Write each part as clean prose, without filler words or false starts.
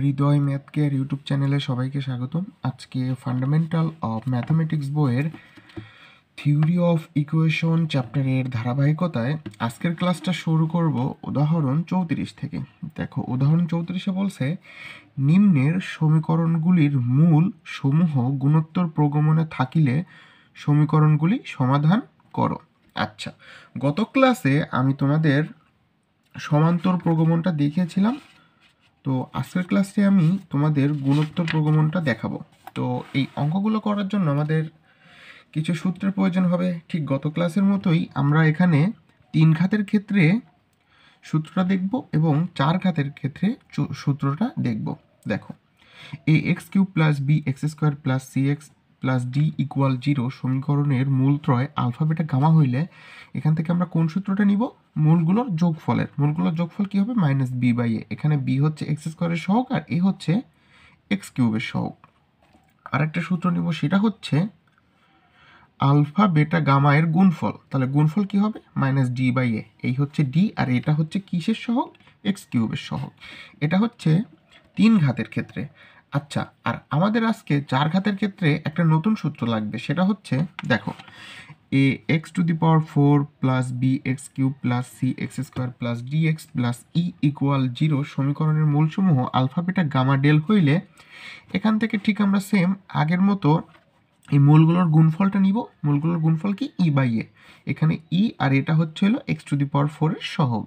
হৃদয় math care YouTube চ্যানেলে সবাইকে স্বাগতম। আজকে ফান্ডামেন্টাল অফ ম্যাথামেটিক্স বইয়ের থিওরি অফ ইকুয়েশন চ্যাপ্টারের ধারাবাহিকতায় আজকের ক্লাসটা শুরু করব উদাহরণ 34 থেকে। দেখো, উদাহরণ 34-এ বলছে নিম্নের সমীকরণগুলির মূল সমূহ গুণোত্তর প্রগমনে থাকিলে সমীকরণগুলি সমাধান করো। আচ্ছা, গত ক্লাসে আমি তোমাদের সমান্তর প্রগমনটা দেখিয়েছিলাম। তো আজকের ক্লাসে আমি তোমাদের গুণোত্তর প্রগমনটা দেখাবো। তো এই অঙ্কগুলো করার জন্য আমাদের কিছু সূত্রের প্রয়োজন হবে। ঠিক গত ক্লাসের মতোই আমরা এখানে 3 ঘাতের ক্ষেত্রে সূত্রটা দেখব এবং 4 ঘাতের ক্ষেত্রে সূত্রটা দেখব। দেখো, a x cube plus b x square plus c x plus d equal 0 সমীকরণের মূলত্রয় আলফা বেটা গামা হইলে এখান থেকে আমরা কোন সূত্রটা নিব? মূলগুলোর যোগফলের। মূলগুলোর যোগফল কি হবে? মাইনাস বি বাই এ। এখানে বি হচ্ছে এক্স স্কোয়ারের সহগ আর এ হচ্ছে এক্স কিউবের সহগ। আরেকটা সূত্র নিব, সেটা হচ্ছে আলফা বেটা গামা এর গুণফল। তাহলে গুণফল কি হবে? মাইনাস ডি বাই এ। এই হচ্ছে ডি আর এটা হচ্ছে কিসের সহগ? এক্স কিউবের সহগ। এটা হচ্ছে 3 ঘাতের ক্ষেত্রে। আচ্ছা, আর আমাদের আজকে 4 ঘাতের ক্ষেত্রে একটা নতুন সূত্র লাগবে, সেটা হচ্ছে দেখো, a x to the power 4 plus b x cube plus c x square plus d x plus e equal 0 সমীকরণের মূলসমূহ আলফা বেটা গামা ডেল হইলে এখান থেকে ঠিক আমরা সেম আগের মতো এই মূলগুলোর গুণফলটা নিব। মূলগুলোর গুণফল কি? ই বাই এ। এখানে ই আর এটা হচ্ছে হলো এক্স টু দি পাওয়ার 4 এর সহগ।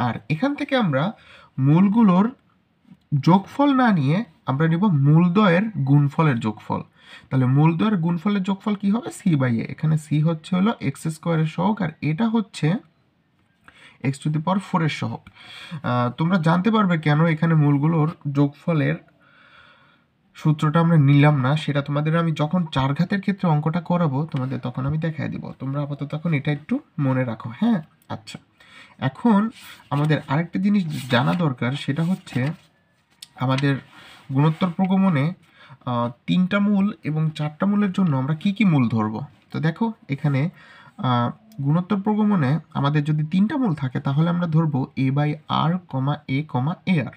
আর এখান থেকে আমরা মূলগুলোর যোগফল না নিয়ে আমরা নিব মূলদ্বয়ের গুণফলের যোগফল। তাহলে মূলদ্বয়ের গুণফলের যোগফল কি হবে? সি বাই এ। এখানে সি হচ্ছে হলো এক্স স্কোয়ারের সহগ আর এটা হচ্ছে এক্স টু দি পাওয়ার 4 এর সহগ। তোমরা জানতে পারবে কেন এখানে মূলগুলোর যোগফলের সূত্রটা আমরা নিলাম না, সেটা তোমাদের আমি যখন 4 ঘাতের ক্ষেত্রে অঙ্কটা করাবো তোমাদের তখন আমি দেখাই দিব। তোমরা আপাতত তখন এটা একটু মনে রাখো, হ্যাঁ? আচ্ছা, এখন আমাদের আরেকটা জিনিস জানা দরকার, সেটা হচ্ছে আমাদের গুণোত্তর প্রগমনে 3টা মূল এবং 4টা মূলের জন্য আমরা কি কি মূল ধরবো। তো দেখো, এখানে গুণোত্তর প্রগমনে আমাদের যদি 3টা মূল থাকে তাহলে আমরা ধরবো এ বাই আর কমা এ আর।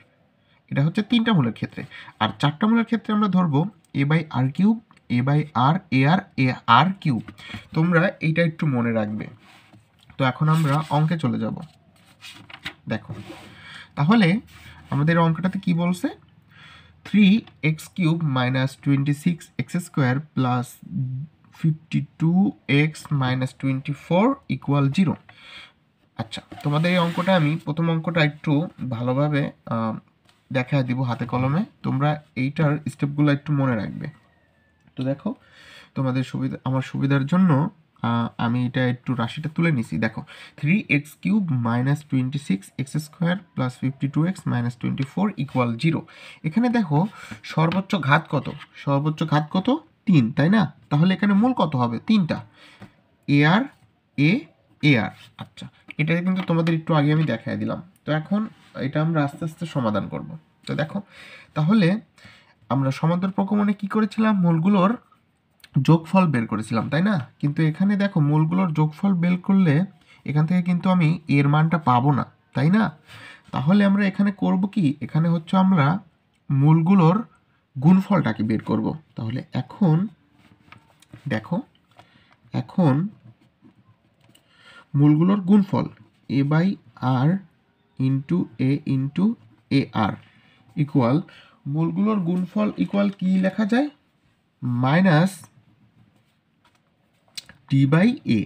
এটা হচ্ছে 3টা মূলের ক্ষেত্রে। আর 4টা মূলের ক্ষেত্রে আমরা ধরবো a by r cube, a by r a r cube. তোমরা এইটা একটু মনে রাখবে। তো এখন আমরা অঙ্কে চলে যাব। দেখো, তাহলে আমাদের অঙ্কটাতে কি বলছে? 3x cube minus 26x square plus 52x minus 24 equal 0। আচ্ছা, তোমাদের এই অঙ্কটা আমি প্রথম অঙ্কটা একটু ভালোভাবে দেখা দিব হাতে কলমে। তোমরা এইটার স্টেপগুলো একটু মনে রাখবে। তো দেখো, তোমাদের সুবিধা, আমার সুবিধার জন্য আমি এটা একটু রাশিটা তুলে নিছি। দেখো, 3x cube minus 26x square plus 52x minus 24 equal 0। এখানে দেখো সর্বোচ্চ ঘাত কত? সর্বোচ্চ ঘাত কত? 3, তাই না? তাহলে এখানে মূল কত হবে? 3টা, এ আর এ আর। আচ্ছা, এটা কিন্তু তোমাদের একটু আগে আমি দেখাই দিলাম। তো এখন এটা আমরা আস্তে আস্তে সমাধান করব। তো দেখো, তাহলে আমরা সমান্তর প্রগমনে কি করেছিলাম? মূলগুলোর যোগফল বের করেছিলাম, তাই না? কিন্তু এখানে দেখো, মূলগুলোর যোগফল বের করলে এখান থেকে কিন্তু আমি এর মানটা পাবো না, তাই না? তাহলে আমরা এখানে করব কি? এখানে হচ্ছে আমরা মূলগুলোর গুণফলটাকে বের করব। তাহলে এখন দেখো, এখন মূলগুলোর গুণফল a by r into a r equal, মূলগুলোর গুণফল ইকুয়াল কি লেখা যায়? Minus d by a.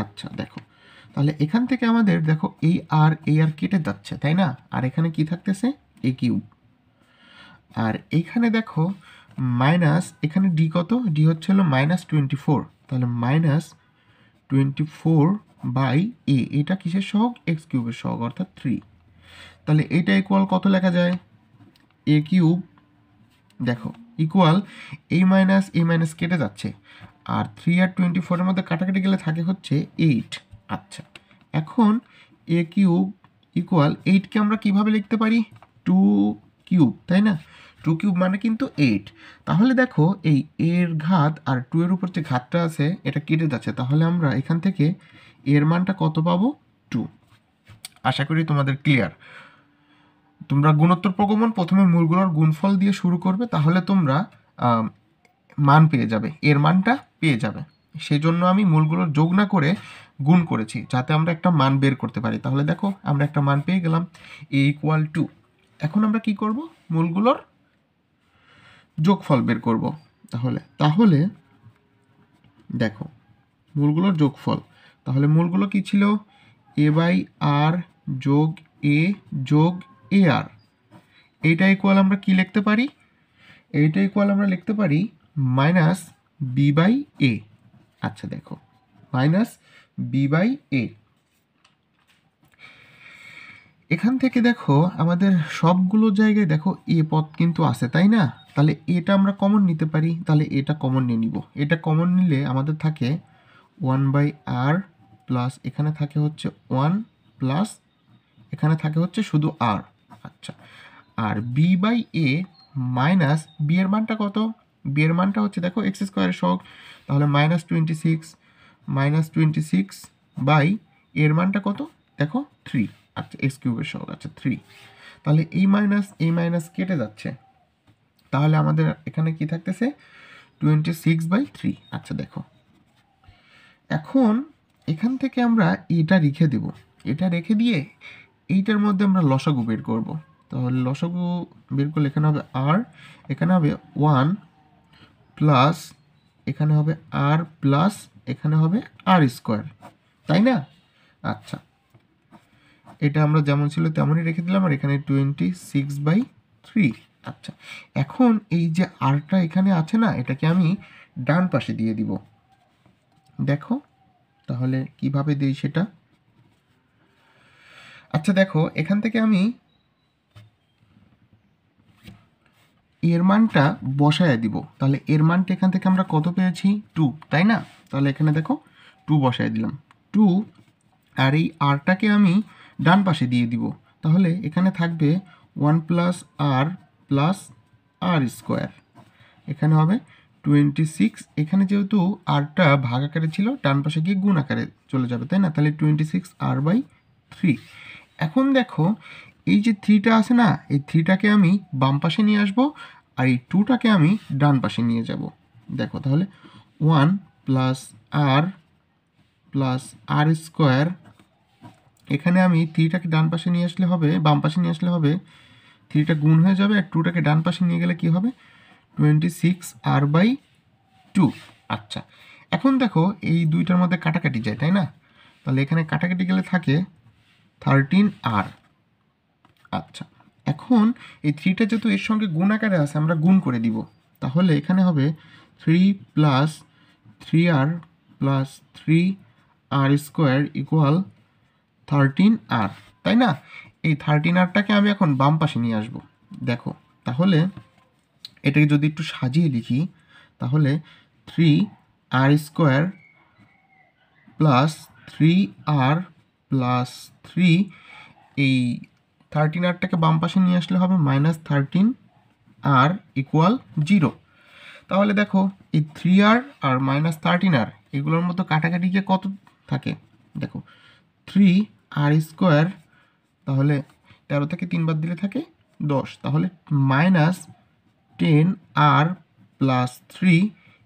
আচ্ছা, দেখো, তাহলে এখান থেকে আমাদের দেখো এই আর কেটে যাচ্ছে, তাই না? আর এখানে কি থাকতেছে? এ কিউব। আর এইখানে দেখো মাইনাস, এখানে ডি কত? ডি হচ্ছে হলো মাইনাস 24। তাহলে মাইনাস 24 বাই এ, এটা কিসের সহগ? এক্স কিউবের সহগ, অর্থাৎ 3। তাহলে এইটা ইকুয়াল কত লেখা যায়? এ কিউব, দেখো, ইকুয়াল এই মাইনাস কেটে যাচ্ছে আর 3 আর 24-এর মধ্যে কাটাকাটি গেলে থাকে হচ্ছে 8। আচ্ছা, এখন এ কিউব ইকুয়াল 8কে আমরা কিভাবে লিখতে পারি? 2 কিউব, তাই না? 2 কিউব মানে কিন্তু 8। তাহলে দেখো, এই এর ঘাত আর 2 এর উপর যে ঘাতটা আছে এটা কেটে যাচ্ছে। তাহলে আমরা এখান থেকে এর মানটা কত পাবো? 2। আশা করি তোমাদের ক্লিয়ার। তোমরা গুণোত্তর প্রগমন প্রথমে মূলগুলোর গুণফল দিয়ে শুরু করবে, তাহলে তোমরা মান পেয়ে যাবে, এর মানটা পেয়ে যাবে। সেই জন্য আমি মূলগুলোর যোগ না করে গুণ করেছি, যাতে আমরা একটা মান বের করতে পারি। তাহলে দেখো আমরা একটা মান পেয়ে গেলাম, a = 2। এখন আমরা কি করব, মূলগুলোর যোগফল বের করব। তাহলে দেখো মূলগুলোর যোগফল, তাহলে মূলগুলো কি ছিল, a/r যোগ a যোগ ar। এইটা ইকুয়াল আমরা কি লিখতে পারি, এইটা ইকুয়াল আমরা লিখতে পারি -b/a। আচ্ছা দেখো -b/a। এখান থেকে দেখো আমাদের সবগুলো জায়গায় দেখো এ পদ কিন্তু আছে, তাই না? তাহলে এটা আমরা কমন নিতে পারি, তাহলে এটা কমন নিয়ে নিব। এটা কমন নিলে আমাদের থাকে 1/r প্লাস এখানে থাকে হচ্ছে 1 প্লাস এখানে থাকে হচ্ছে শুধু r। আচ্ছা, আর b/a মাইনাস বি এর মানটা কত, বি এর মানটা হচ্ছে দেখো x স্কোয়ারের সহগ, তাহলে -26 বাই এর মানটা কত দেখো 3। আচ্ছা, এক্স কিউবের সহগ, আচ্ছা 3। তাহলে এই মাইনাস কেটে যাচ্ছে, তাহলে আমাদের এখানে কি থাকতেছে 26/3। আচ্ছা দেখো এখন এখান থেকে আমরা এটা রেখে দেব, এটা রেখে দিয়ে এইটার মধ্যে আমরা লসাগু বের করব। তাহলে লসাগু বের করলে এখানে হবে r, এখানে হবে 1 প্লাস এখানে হবে r প্লাস এখানে হবে r স্কোয়ার, তাই না? আচ্ছা, এটা আমরা যেমন ছিল তেমনই রেখে দিলাম, আর এখানে 26/3। আচ্ছা, এখন এই যে আরটা এখানে আছে না, এটাকে আমি ডান পাশে দিয়ে দিব। দেখো তাহলে কিভাবে দেই সেটা। আচ্ছা দেখো এখান থেকে আমি এর মানটা বসায় দিব, তাহলে এর মানটা এখান থেকে আমরা কত পেয়েছি 2, তাই না? তাহলে এখানে দেখো 2 বসায় দিলাম 2, আর এই আরটাকে আমি ডান পাশে দিয়ে দিব, তাহলে এখানে থাকবে 1 plus r plus r square, এখানে হবে 26। এখানে যেহেতু আরটা ভাগ আকারে ছিল, ডান পাশে গিয়ে গুণ আকারে চলে যাবে, তাই না? তাহলে 26r/3। এখন দেখো এই যে 3টা আছে না, এই 3টাকে আমি বাম পাশে নিয়ে আসবো, আর এই 2টাকে আমি ডান পাশে নিয়ে যাব। দেখো তাহলে 1 plus r plus r square, এখানে আমি 3টাকে ডান পাশে নিয়ে আসলে হবে, বাম পাশে নিয়ে আসলে হবে 3টা গুণ হয়ে যাবে, আর 2টাকে ডান পাশে নিয়ে গেলে কি হবে 26r/2। আচ্ছা, এখন দেখো এই দুইটার মধ্যে কাটাকাটি যায়, তাই না? তাহলে এখানে কাটাকাটি গেলে থাকে 13r। আচ্ছা, এখন এই 3টা যেহেতু এর সঙ্গে গুণ আকারে আছে, আমরা গুণ করে দিব, তাহলে এখানে হবে 3 plus 3r plus 3r square equal 13r, তাই না? এই 13rটাকে আমি এখন বাম পাশে নিয়ে আসব। দেখো তাহলে এটাকে যদি একটু সাজিয়ে লিখি, তাহলে 3r square plus 3r plus 3, এই 13rটাকে বাম পাশে নিয়ে আসলে হবে -13r ইকুয়াল 0। তাহলে দেখো এই 3r আর -13r এগুলোর মধ্যে কাটাকাটি গিয়ে কত থাকে, দেখো 3r স্কোয়ার, তাহলে 13 থেকে 3 বাদ দিলে থাকে 10, তাহলে -10r প্লাস 3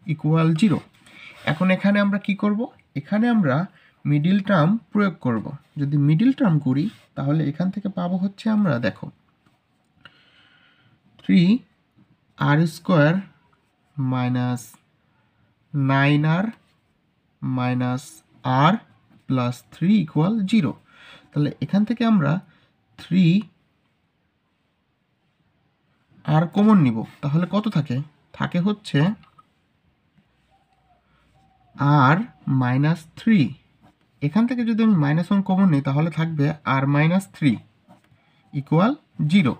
ইকুয়াল 0। এখন এখানে আমরা কি করব, এখানে আমরা মিডিল টার্ম প্রয়োগ করব। যদি মিডিল টার্ম করি তাহলে এখান থেকে পাবো হচ্ছে আমরা দেখো 3r square minus 9r minus r plus 3 equal 0। তাহলে এখান থেকে আমরা 3r কমন নিব, তাহলে কত থাকে, থাকে হচ্ছে r মাইনাস 3। এখান থেকে যদি আমি -1 কমন নিই তাহলে থাকবে r মাইনাস 3 ইকুয়াল 0।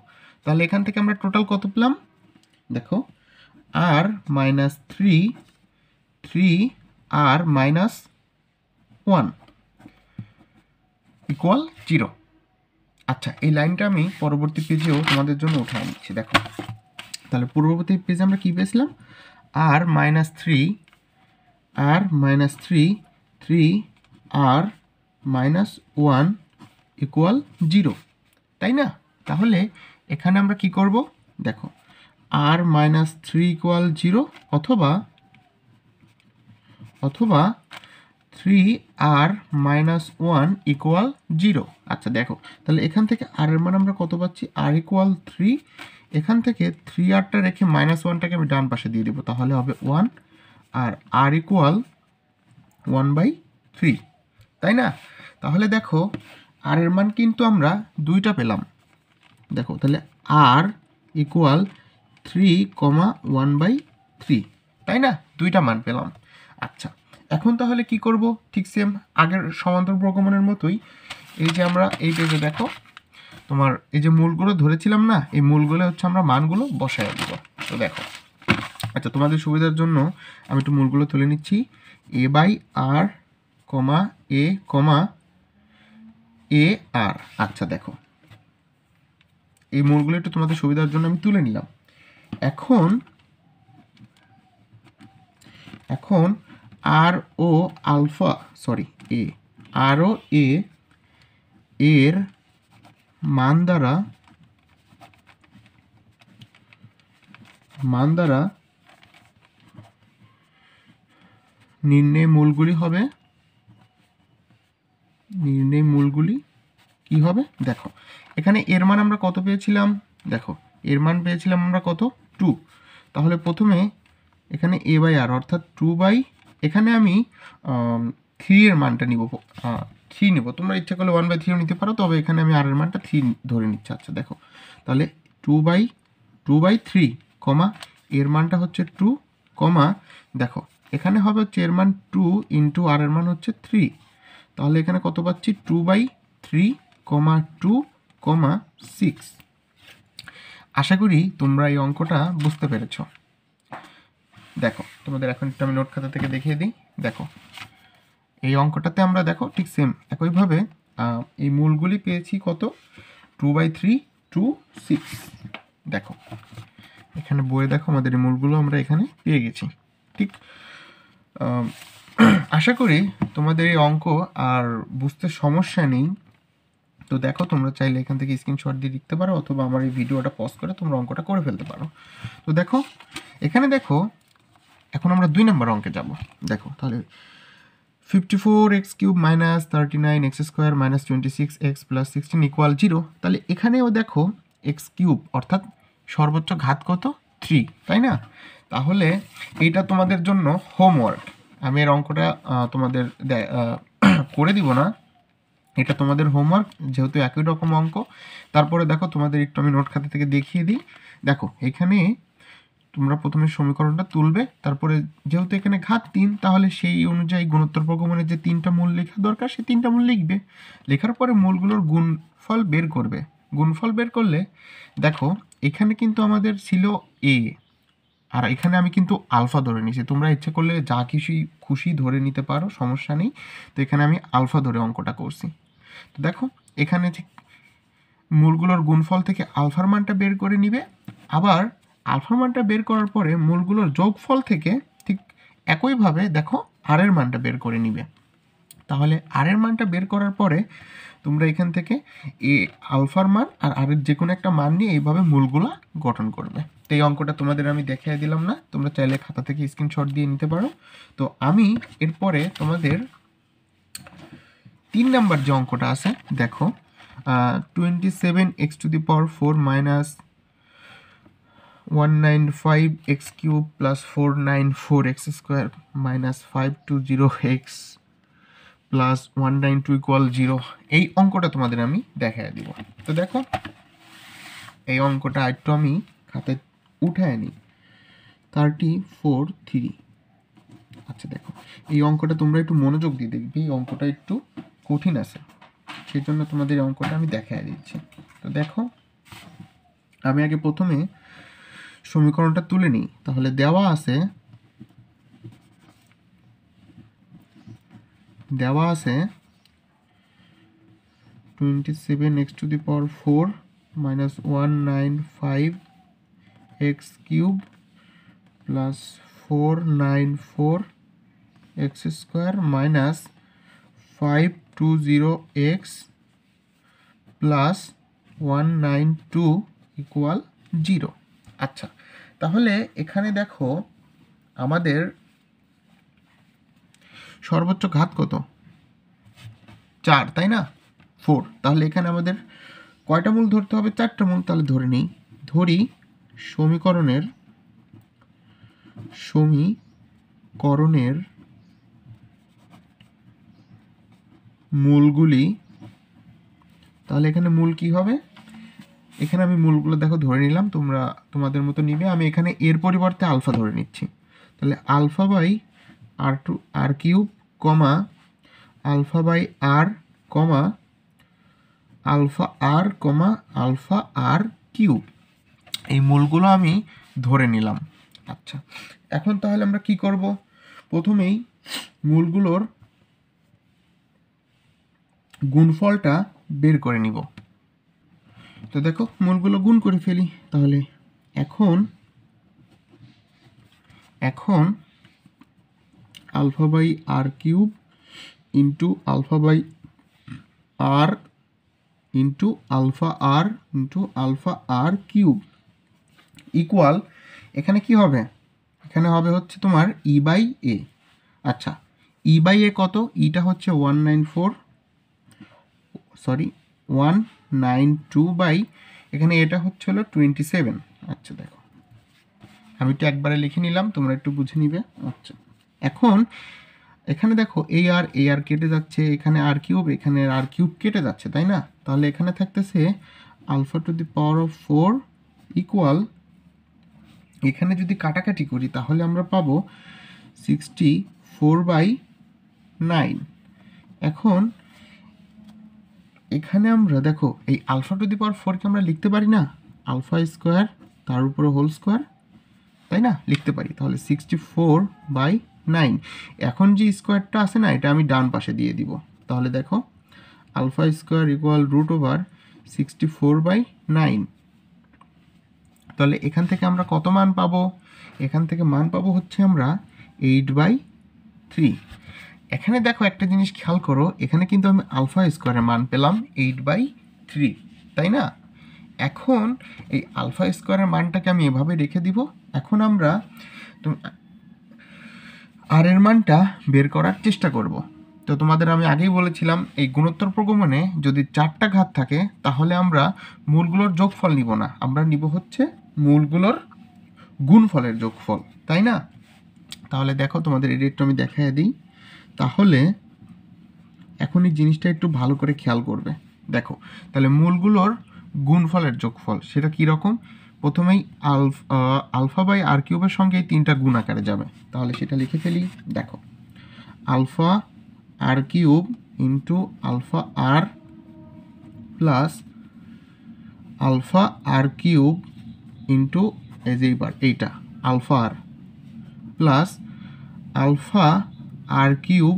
তাহলে এখান থেকে আমরা টোটাল কত পেলাম, দেখো r minus 3r minus 1 equal 0। আচ্ছা, এই লাইনটা আমি পরবর্তী পেজেও তোমাদের জন্য উঠায় নিচ্ছি। দেখো তাহলে পূর্ববর্তী পেজে আমরা কি পেয়েছিলাম, r minus 3r minus 1 equal 0, তাই না? তাহলে এখানে আমরা কি করব দেখো r মাইনাস 3 ইকুয়াল 0 অথবা 3r মাইনাস 1 ইকুয়াল 0। আচ্ছা দেখো তাহলে এখান থেকে r এর মান আমরা কত পাচ্ছি, r ইকুয়াল 3। এখান থেকে 3rটা রেখে মাইনাস 1টাকে আমি ডান পাশে দিয়ে দেবো, তাহলে হবে 1 আর r ইকুয়াল 1/3, তাই না? তাহলে দেখো r এর মান কিন্তু আমরা দুইটা পেলাম। দেখো তাহলে r ইকুয়াল 3,1/3, তাই না? দুইটা মান পেলাম। আচ্ছা এখন তাহলে কি করব, ঠিক সেম আগের সমান্তর প্রগমনের মতোই এই যে আমরা এই পেজে দেখো তোমার এই যে মূলগুলো ধরেছিলাম না, এই মূলগুলো হচ্ছে আমরা মানগুলো বসায় দিব। তো দেখো আচ্ছা তোমাদের সুবিধার জন্য আমি একটু মূলগুলো তুলে নিচ্ছি, a/r, a/r। আচ্ছা দেখো এই মূলগুলো একটু তোমাদের সুবিধার জন্য আমি তুলে নিলাম। এখন আর ও আলফা সরি এ আর ও এ এর মান দ্বারা নির্ণয় মূলগুলি কি হবে দেখো এখানে এর মান আমরা কত পেয়েছিলাম, দেখো এর মান পেয়েছিলাম আমরা কত 2। তাহলে প্রথমে এখানে a/r অর্থাৎ 2 এখানে আমি 3 এর মানটা নিব, 3 নেব, তোমরা ইচ্ছা করলে 1/3 নিতে পারো, তবে এখানে আমি r এর মানটা 3 ধরে নিচ্ছি। আচ্ছা দেখো তাহলে 2/3 কমা এর মানটা হচ্ছে 2 কমা দেখো এখানে হবে হচ্ছে এর মান 2 ইন্টু আর এর মান হচ্ছে 3, তাহলে এখানে কত পাচ্ছি 2/3, 2, 6। আশা করি তোমরা এই অঙ্কটা বুঝতে পেরেছ। দেখো তোমাদের এখন একটু আমি নোট খাতা থেকে দেখিয়ে দিই। দেখো এই অঙ্কটাতে আমরা দেখো ঠিক সেম একইভাবে এই মূলগুলি পেয়েছি কত 2/3, 2, 6। দেখো এখানে বইয়ে দেখো আমাদের এই মূলগুলো আমরা এখানে পেয়ে গেছি। ঠিক আশা করি তোমাদের এই অঙ্ক আর বুঝতে সমস্যা নেই। তো দেখো তোমরা চাইলে এখান থেকে স্ক্রিনশট দিয়ে লিখতে পারো অথবা আমার এই ভিডিওটা পজ করে তোমরা অঙ্কটা করে ফেলতে পারো। তো দেখো এখানে দেখো এখন আমরা 2 নম্বর অঙ্কে যাব। দেখো তাহলে 54x³ minus 39x² minus 26x plus 16 equal 0। তাহলে এখানেও দেখো x³ অর্থাৎ সর্বোচ্চ ঘাত কত 3, তাই না? তাহলে এইটা তোমাদের জন্য হোমওয়ার্ক, আমি এর অঙ্কটা তোমাদের করে দিব না, এটা তোমাদের হোমওয়ার্ক যেহেতু একই রকম অঙ্ক। তারপরে দেখো তোমাদের একটু আমি নোট খাতা থেকে দেখিয়ে দিই। দেখো এখানে তোমরা প্রথমে সমীকরণটা তুলবে, তারপরে যেহেতু এখানে ঘাত 3 তাহলে সেই অনুযায়ী গুণোত্তর প্রগমনের যে 3টা মূল লেখা দরকার সেই 3টা মূল লিখবে। লেখার পরে মূলগুলোর গুণফল বের করবে। গুণফল বের করলে দেখো এখানে কিন্তু আমাদের ছিল a, আর এখানে আমি কিন্তু আলফা ধরে নিয়েছি, তোমরা ইচ্ছে করলে যা খুশি ধরে নিতে পারো, সমস্যা নেই। তো এখানে আমি আলফা ধরে অঙ্কটা করছি। তো দেখো এখানে ঠিক মূলগুলোর গুণফল থেকে আলফার মানটা বের করে নিবে, আবার আলফার মানটা বের করার পরে মূলগুলোর যোগফল থেকে ঠিক একইভাবে দেখো আর এর মানটা বের করে নিবে। তাহলে আর এর মানটা বের করার পরে তোমরা এখান থেকে আলফার মান আর এর যে কোনো একটা মান নিয়ে এইভাবে মূলগুলা গঠন করবে। তো এই অঙ্কটা তোমাদের আমি দেখিয়ে দিলাম না, তোমরা চাইলে খাতা থেকে স্ক্রিনশট দিয়ে নিতে পারো। তো আমি এরপরে তোমাদের 3 নাম্বার যে অঙ্কটা আছে দেখো 27x⁴ minus 195x³ plus 494x² minus 520x plus 192 equal 0, এই অঙ্কটা তোমাদের আমি দেখাই দিব। তো দেখো এই অঙ্কটা একটু আমি খাতায় উঠায় নিই 34(3). আচ্ছা দেখো এই অঙ্কটা তোমরা একটু মনোযোগ দিয়ে দেখবে, এই অঙ্কটা একটু কঠিন আছে, সেই জন্য তোমাদের এই অঙ্কটা আমি দেখাই দিচ্ছি। তো দেখো আমি আগে প্রথমে সমীকরণটা তুলে নিই। তাহলে দেওয়া আছে 27x⁴ minus 195x³ plus 494x² minus 520x plus 192 equal 0। আচ্ছা, তাহলে এখানে দেখো আমাদের সর্বোচ্চ ঘাত কত? 4, তাই না? 4। তাহলে এখানে আমাদের কয়টা মূল ধরতে হবে? 4টা মূল। তাহলে ধরে নিই, ধরি সমীকরণের মূলগুলি, তাহলে এখানে মূল কি হবে? এখানে আমি মূলগুলো দেখো ধরে নিলাম, তোমরা তোমাদের মতো নিবে। আমি এখানে এর পরিবর্তে আলফা ধরে নিচ্ছি। তাহলে alpha by r cube comma alpha by r comma alpha r cube, এই মূলগুলো আমি ধরে নিলাম। আচ্ছা, এখন তাহলে আমরা কি করব? প্রথমেই মূলগুলোর গুণফলটা বের করে নিব। তো দেখো মূলগুলো গুণ করে ফেলি। তাহলে এখন alpha by r cube into alpha by r into alpha r cube equal, এখানে কি হবে? এখানে হবে হচ্ছে তোমার ই বাই এ। আচ্ছা, ই বাই এ কত? ইটা হচ্ছে 192 বাই, এখানে এটা হচ্ছে হলো 27। আচ্ছা দেখো, আমি তো একবারে লিখে নিলাম, তোমরা একটু বুঝে নিবে। আচ্ছা, এখন এখানে দেখো এই আর কেটে যাচ্ছে, এখানে আর কিউব কেটে যাচ্ছে, তাই না? তাহলে এখানে থাকতেছে alpha to the power of 4 equal, এখানে যদি কাটাকাটি করি তাহলে আমরা পাবো 64/9। এখন এখানে আমরা দেখো এই আলফা টু দি পাওয়ার 4কে আমরা লিখতে পারি না, আলফা স্কোয়ার তার উপরে হোল স্কোয়ার, তাই না? লিখতে পারি। তাহলে 64/9। এখন যে স্কোয়ারটা আছে না, এটা আমি ডান পাশে দিয়ে দিব। তাহলে দেখো আলফা স্কোয়ার ইকুয়াল √64/9। তাহলে এখান থেকে আমরা কত মান পাবো? এখান থেকে মান পাবো হচ্ছে আমরা 8/3। এখানে দেখো একটা জিনিস খেয়াল করো, এখানে কিন্তু আমি আলফা স্কোয়ারের মান পেলাম 8/3, তাই না? এখন এই আলফা স্কোয়ারের মানটাকে আমি এভাবে রেখে দিব। এখন আমরা আর এর মানটা বের করার চেষ্টা করব। তো তোমাদের আমি আগেই বলেছিলাম, এই গুণোত্তর প্রগমনে যদি 4টা ঘাত থাকে তাহলে আমরা মূলগুলোর যোগফল নিব না, আমরা নিব হচ্ছে মূলগুলোর গুণফলের যোগফল, তাই না? তাহলে দেখো তোমাদের এই রেটটা আমি দেখাই দিই। তাহলে এখন এই জিনিসটা একটু ভালো করে খেয়াল করবে। দেখো তাহলে মূলগুলোর গুণফলের যোগফল সেটা কি রকম? প্রথমেই আলফা বাই আর কিউবের সঙ্গে এই 3টা গুণ আকারে যাবে। তাহলে সেটা লিখে ফেলি। দেখো alpha r cube into alpha r plus alpha r cube into এই যে এইটা alpha r plus alpha r cube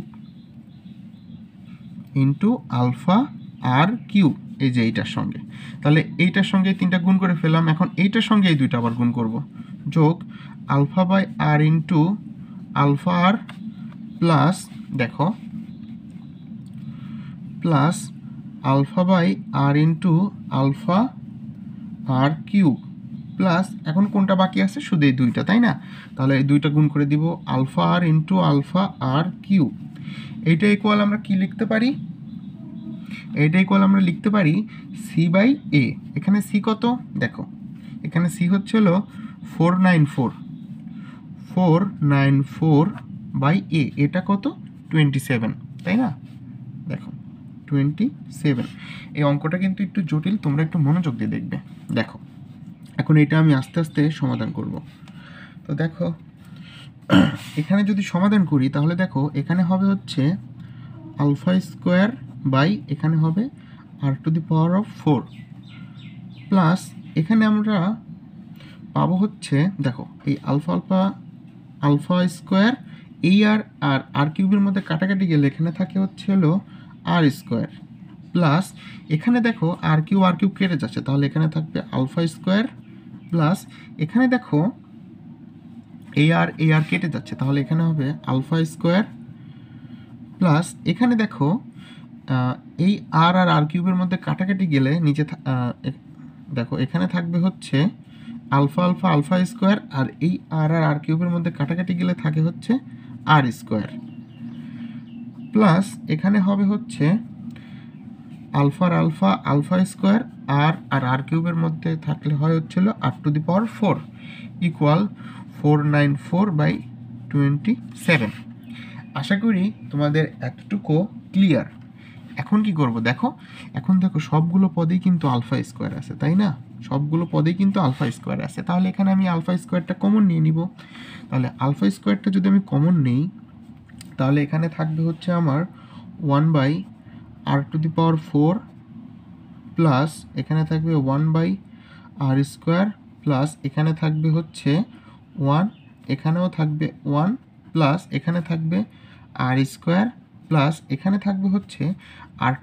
into alpha r cube, এই যে এইটার সঙ্গে। তাহলে এইটার সঙ্গে 3টা গুণ করে ফেললাম। এখন এইটার সঙ্গে এই 2টা আবার গুণ করব, যোগ alpha by r into alpha r plus দেখো plus alpha by r into alpha r cube plus, এখন কোনটা বাকি আছে? শুধু এই 2টা, তাই না? তাহলে এই 2টা গুণ করে দিব, আলফা আর ইন্টু আলফা আর কিউব। এইটা ইকুয়াল আমরা কি লিখতে পারি? এইটা ইকুয়াল আমরা লিখতে পারি সি বাই এ। এখানে সি কত? দেখো এখানে সি হচ্ছে হলো 494 বাই এ, এটা কত? 27, তাই না? দেখো 27। এই অঙ্কটা কিন্তু একটু জটিল, তোমরা একটু মনোযোগ দিয়ে দেখবে। দেখো এখন এটা আমি আস্তে আস্তে সমাধান করব। তো দেখো এখানে যদি সমাধান করি তাহলে দেখো এখানে হবে হচ্ছে আলফা স্কোয়ার বাই এখানে হবে r to the power of 4 plus এখানে আমরা পাবো হচ্ছে, দেখো এই আলফা স্কোয়ার, এই আর কিউবের মধ্যে কাটাকাটি গেলে এখানে থাকে হচ্ছে হলো আর স্কোয়ার প্লাস এখানে দেখো আর কিউব কেটে যাচ্ছে, তাহলে এখানে থাকবে আলফা স্কোয়ার প্লাস এখানে দেখো এই আর কেটে যাচ্ছে, তাহলে এখানে হবে আলফা স্কোয়ার প্লাস এখানে দেখো এই আর কিউবের মধ্যে কাটাকাটি গেলে নিচে দেখো এখানে থাকবে হচ্ছে আলফা আলফা আলফা স্কোয়ার, আর এই আর কিউবের মধ্যে কাটাকাটি গেলে থাকে হচ্ছে আর স্কোয়ার, প্লাস এখানে হবে হচ্ছে আলফার আলফা আলফা স্কোয়ার, আর কিউবের মধ্যে থাকলে হয় হচ্ছিল r⁴ ইকুয়াল 494/27। আশা করি তোমাদের এতটুকু ক্লিয়ার। এখন কি করব দেখো, এখন দেখো সবগুলো পদেই কিন্তু আলফা স্কোয়ার আছে, তাই না? সবগুলো পদেই কিন্তু আলফা স্কোয়ার আছে, তাহলে এখানে আমি আলফা স্কোয়ারটা কমন নিয়ে নিব। তাহলে আলফা স্কোয়ারটা যদি আমি কমন নেই, তাহলে এখানে থাকবে হচ্ছে আমার 1/r⁴ প্লাস এখানে থাকবে 1/r² প্লাস এখানে থাকবে হচ্ছে 1, এখানেও থাকবে 1 প্লাস এখানে থাকবে r² প্লাস এখানে থাকবে হচ্ছে r⁴,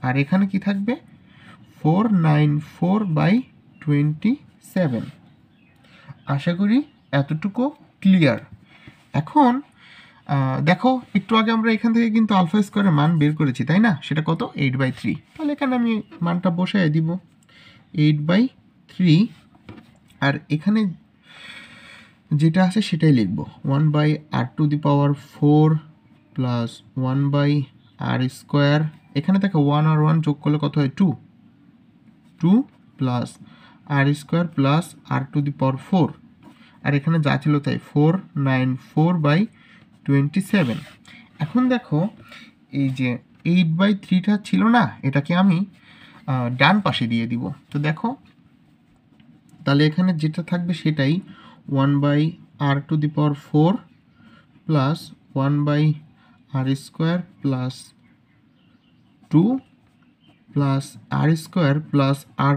আর এখানে কি থাকবে 494/27। আশা করি এতটুকু ক্লিয়ার। এখন দেখো একটু আগে আমরা এখান থেকে কিন্তু আলফা স্কোয়ারের মান বের করেছি, তাই না? সেটা কত? 8/3। তাহলে এখানে আমি মানটা বসাই দিব 8/3, আর এখানে যেটা আছে সেটাই লিখব 1/r⁴ প্লাস 1/r²। এখানে দেখো 1 আর 1 যোগ করলে কত হয়? 2 প্লাস r² প্লাস r⁴, আর এখানে যা ছিল তাই 494/27। এখন দেখো এই যে 8/3টা ছিল না, এটাকে আমি ডান পাশে দিয়ে দিব। তো দেখো তাহলে এখানে যেটা থাকবে সেটাই 1/r⁴ plus 1/r² plus 2 plus r² plus r⁴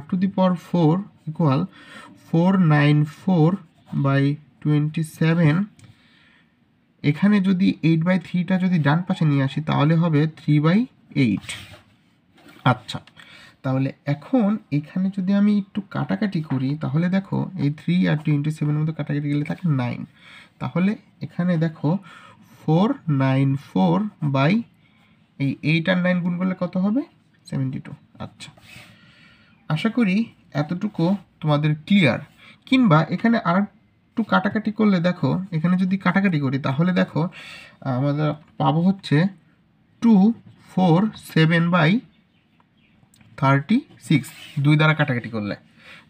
equal 494/27। এখানে যদি 8/3টা যদি ডান পাশে নিয়ে আসি তাহলে হবে 3/8। আচ্ছা, তাহলে এখন এখানে যদি আমি একটু কাটাকাটি করি তাহলে দেখো এই 3 আর 27-এর মধ্যে কাটাকাটি গেলে থাকে 9। তাহলে এখানে দেখো 494 এই 8 আর 9 গুণ করলে কত হবে? 72। আচ্ছা, আশা করি এতটুকু তোমাদের ক্লিয়ার। কিংবা এখানে আর একটু কাটাকাটি করলে দেখো, এখানে যদি কাটাকাটি করি তাহলে দেখো আমাদের পাবো হচ্ছে 247/36। 2 দ্বারা কাটাকাটি করলে,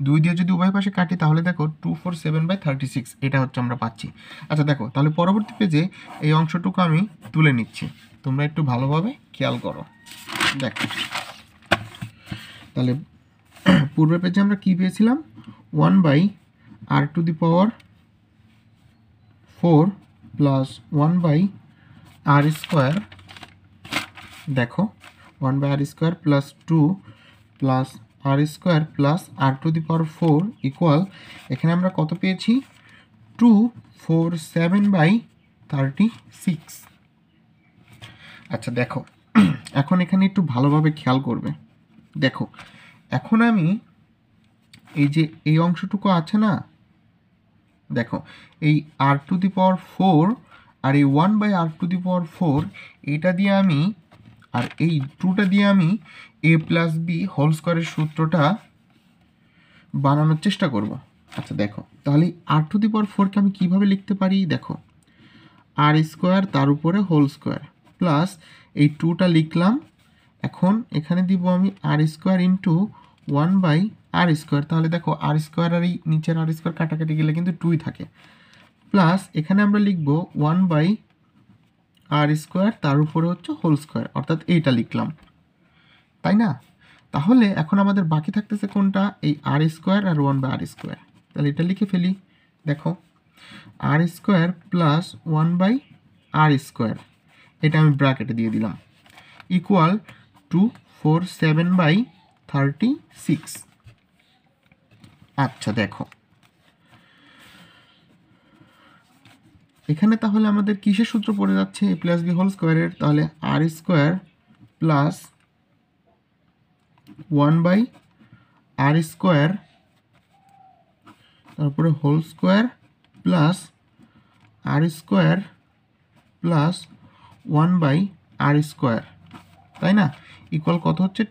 2 দিয়ে যদি উভয় পাশে কাটি তাহলে দেখো 247/36 এটা হচ্ছে আমরা পাচ্ছি। আচ্ছা দেখো, তাহলে পরবর্তী পেজে এই অংশটুকু আমি তুলে নিচ্ছি, তোমরা একটু ভালোভাবে খেয়াল করো। দেখো তাহলে পূর্বের পেজে আমরা কি পেয়েছিলাম? 1/r⁴ plus 1/r²। দেখো 1/r² plus 2 plus r² plus r⁴ equal এখানে আমরা কত পেয়েছি? 247/36। আচ্ছা দেখো, এখন এখানে একটু ভালোভাবে খেয়াল করবে। দেখো এখন আমি এই যে এই অংশটুকু আছে না, দেখো এই r⁴ আর এই 1/r⁴ এটা দিয়ে আমি, আর এই 2টা দিয়ে আমি a+b² সূত্রটা বানানোর চেষ্টা করব। আচ্ছা দেখো, তাহলে r⁴কে আমি কিভাবে লিখতে পারি? দেখো r² তার উপরে হোল² প্লাস এই 2টা লিখলাম। এখন এখানে দিব আমি r² ইন্টু 1/r²। তাহলে দেখো r² আর এই নিচের r² কাটাকাটি গেলে কিন্তু 2ই থাকে, প্লাস এখানে আমরা লিখব 1/r² তার উপরে হচ্ছে হোল², অর্থাৎ এইটা লিখলাম, তাই না? তাহলে এখন আমাদের বাকি থাকতেছে কোনটা? এই r² আর 1/r²। তাহলে এটা লিখে ফেলি। দেখো r² প্লাস 1/r², এটা আমি ব্র্যাকেটে দিয়ে দিলাম, ইকুয়াল 247/36। আচ্ছা দেখো এখানে তাহলে আমাদের কিসের সূত্র পড়ে যাচ্ছে? a+b² তাহলে r² প্লাস 1/r² তারপরে হোল² প্লাস r² প্লাস 1/r², তাই না? ইকুয়াল কত হচ্ছে?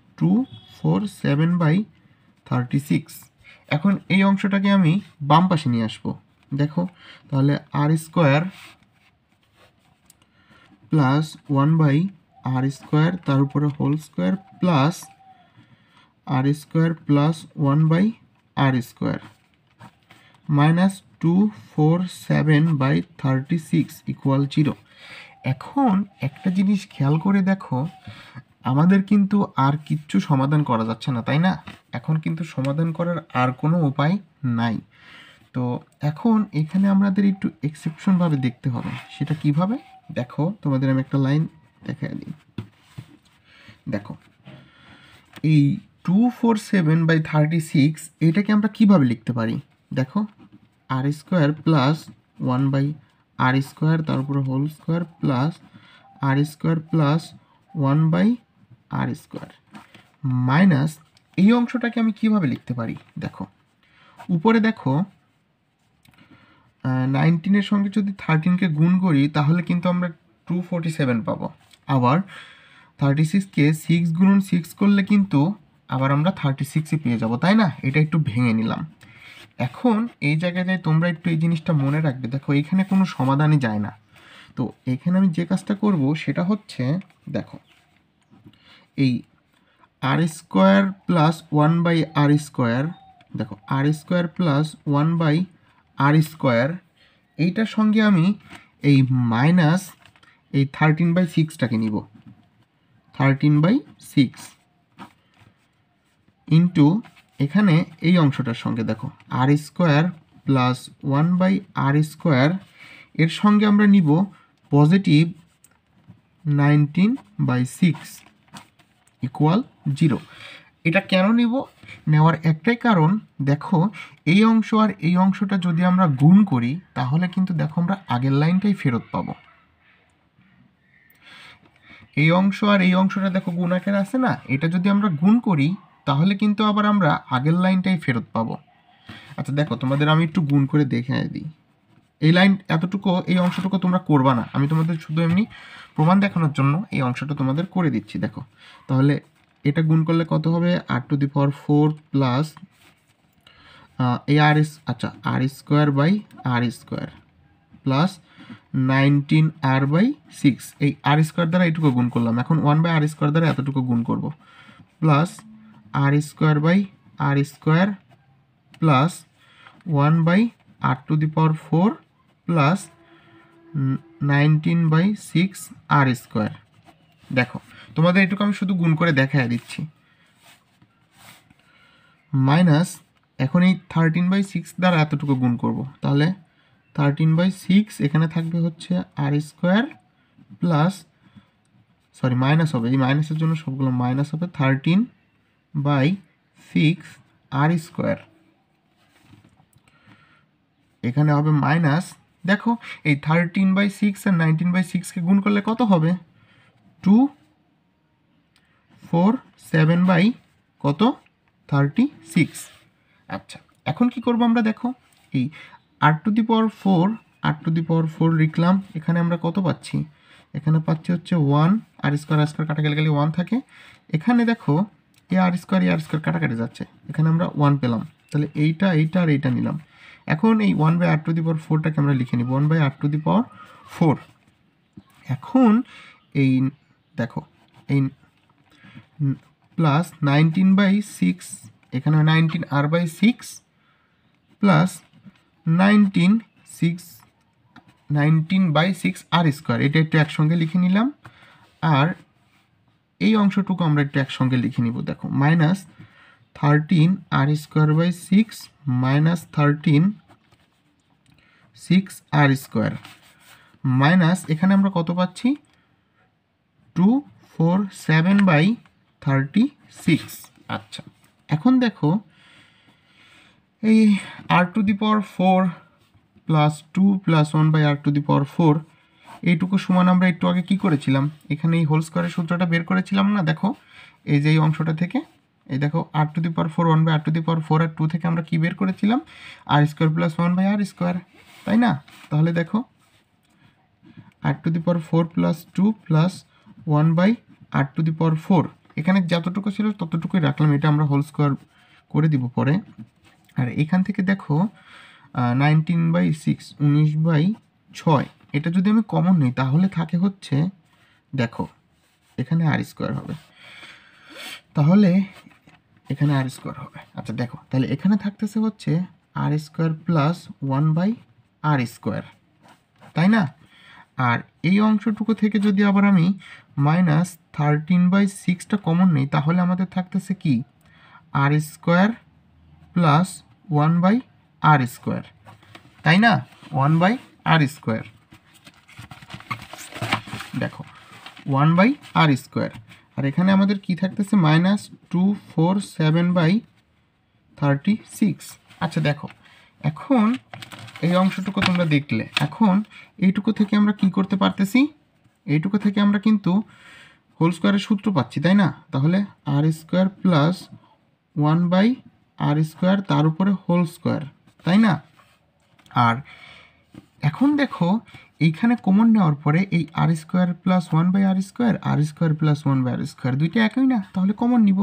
247/36। এখন এই অংশটাকে আমি বাম পাশে নিয়ে আসবো। দেখো তাহলে আর স্কোয়ার প্লাস 1/r² তার উপরে whole square plus r² plus 1/r² minus 247/36 equal 0। এখন একটা জিনিস খেয়াল করে দেখো, আমাদের কিন্তু আর কিচ্ছু সমাধান করা যাচ্ছে না, তাই না? এখন কিন্তু সমাধান করার আর কোনো উপায় নাই। তো এখন এখানে আমাদের একটু এক্সেপশনভাবে দেখতে হবে। সেটা কিভাবে? দেখো তোমাদের আমি একটা লাইন দেখাই দিই। দেখো এই 247/36 এটাকে আমরা কিভাবে লিখতে পারি? দেখো r² প্লাস 1/r² তার উপরে whole square plus r² plus 1/r² minus এই অংশটাকে আমি কিভাবে লিখতে পারি? দেখো উপরে দেখো 19-এর সঙ্গে যদি 13কে গুণ করি তাহলে কিন্তু আমরা 247 পাবো। আবার 36কে 6 গুণন 6 করলে কিন্তু আবার আমরা 36ই পেয়ে যাব, তাই না? এটা একটু ভেঙে নিলাম। এখন এই জায়গায় তোমরা একটু এই জিনিসটা মনে রাখবে। দেখো এইখানে কোনো সমাধানই যায় না। তো এখানে আমি যে কাজটা করব সেটা হচ্ছে, দেখো এই r² প্লাস 1/r², দেখো r² প্লাস 1/r², এইটার সঙ্গে আমি এই মাইনাস এই 13/6টাকে নিব। 13/6 ইন্টু এখানে এই অংশটার সঙ্গে দেখো r² প্লাস 1/r², এর সঙ্গে আমরা নিব পজিটিভ 19/6 ইকুয়াল 0। এটা কেন নিব? নেওয়ার একটাই কারণ, দেখো এই অংশ আর এই অংশটা যদি আমরা গুণ করি তাহলে কিন্তু দেখো আমরা আগের লাইনটাই ফেরত পাবো। এই অংশ আর এই অংশটা দেখো গুণ আকারে আছে না, এটা যদি আমরা গুণ করি তাহলে কিন্তু আবার আমরা আগের লাইনটাই ফেরত পাবো। আচ্ছা দেখো তোমাদের আমি একটু গুণ করে দেখে দিই। এই লাইন এতটুকু, এই অংশটুকু তোমরা করবা না, আমি তোমাদের শুধু এমনি প্রমাণ দেখানোর জন্য এই অংশটা তোমাদের করে দিচ্ছি। দেখো তাহলে এটা গুণ করলে কত হবে? r⁴ প্লাস এই r²/r² প্লাস 19r/6, এই r² দ্বারা এইটুকু গুণ করলাম। এখন 1/r² দ্বারা এতটুকু গুণ করব plus r²/r² plus 1/r⁴ plus 19/6r²। দেখো তোমাদের এটুকু আমি শুধু গুণ করে দেখাই দিচ্ছি। মাইনাস এখন এই 13/6 দ্বারা এতটুকু গুণ করব, তাহলে 13/6 এখানে থাকবে হচ্ছে r² প্লাস, সরি মাইনাস হবে, এই মাইনাসের জন্য সবগুলো মাইনাস হবে, 13/6r²। এখানে হবে মাইনাস, দেখো এই 13/6 আর 19/6কে গুণ করলে কত হবে? 247 কত 36। আচ্ছা এখন কি করব আমরা? দেখো এই r⁴ লিখলাম, এখানে আমরা কত পাচ্ছি? এখানে পাচ্ছি হচ্ছে 1, r² কাটা গেলে 1 থাকে। এখানে দেখো এই r² কাটাকাটি যাচ্ছে, এখানে আমরা 1 পেলাম। তাহলে এইটা আর এইটা নিলাম। এখন এই 1/r⁴টাকে আমরা লিখে নিব 1/r⁴। এখন এই দেখো এই প্লাস 19/6, এখানে 19r/6 প্লাস 19/6r², এটা একটু একসঙ্গে লিখে নিলাম। আর এই অংশটুকু আমরা একটু একসঙ্গে লিখে নিব। দেখো minus 13r²/6 minus 13/6r² minus এখানে আমরা কত পাচ্ছি? 247/36। আচ্ছা এখন দেখো এই r⁴ প্লাস 2 প্লাস 1/r⁴, এইটুকু সমান আমরা একটু আগে কি করেছিলাম? এখানে এই হোল স্কোয়ারের সূত্রটা বের করেছিলাম না? দেখো এই যে এই অংশটা থেকে, এই দেখো r⁴ 1/r⁴ আর 2 থেকে আমরা কি বের করেছিলাম? r² প্লাস 1/r², তাই না? তাহলে দেখো r⁴ প্লাস 2 প্লাস 1/r⁴, এখানে যতটুকু ছিল ততটুকুই রাখলাম, এটা আমরা হোল স্কোয়ার করে দিব পরে। আর এখান থেকে দেখো 19/6 19/6, এটা যদি আমি কমন নিই তাহলে থাকে হচ্ছে, দেখো এখানে আর স্কোয়ার হবে, তাহলে এখানে আর স্কোয়ার হবে। আচ্ছা দেখো, তাহলে এখানে থাকতেছে হচ্ছে আর স্কোয়ার প্লাস 1/r স্কোয়ার, তাই না? আর এই অংশটুকু থেকে যদি আবার আমি -13/6টা কমন নিই তাহলে আমাদের থাকতেছে কি, আর স্কোয়ার প্লাস 1/r স্কোয়ার, তাই না? 1/r স্কোয়ার, দেখো 1/r স্কোয়ার। আর এখানে আমাদের কি থাকতেছে, -247/36। আচ্ছা দেখো, এখন এই অংশটুকু তোমরা দেখলে, এখন এইটুকু থেকে আমরা কি করতে পারতেছি, এইটুকু থেকে আমরা কিন্তু হোল স্কোয়ারের সূত্র পাচ্ছি, তাই না? তাহলে আর স্কোয়ার প্লাস 1/r স্কোয়ার তার উপরে হোল স্কোয়ার, তাই না? আর এখন দেখো এইখানে কমন নেওয়ার পরে এই আর স্কোয়ার প্লাস 1/r স্কোয়ার, আর স্কোয়ার প্লাস 1/r স্কোয়ার দুইটা একই না, তাহলে কমন নিব।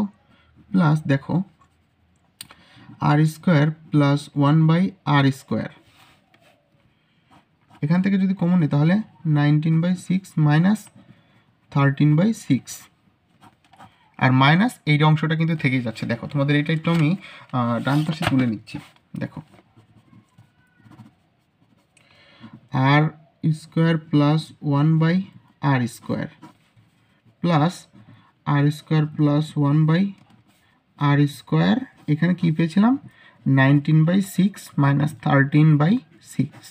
প্লাস দেখো r square plus 1/r square, এখান থেকে যদি কমন নিই তাহলে 19/6 মাইনাস 13/6, আর মাইনাস এই অংশটা কিন্তু থেকেই যাচ্ছে। দেখো তোমাদের এটা একটু আমি ডান পাশে তুলে নিচ্ছি, দেখো r square plus 1/r square plus r square plus 1/r square, এখানে কি পেয়েছিলাম 19/6 মাইনাস 13/6,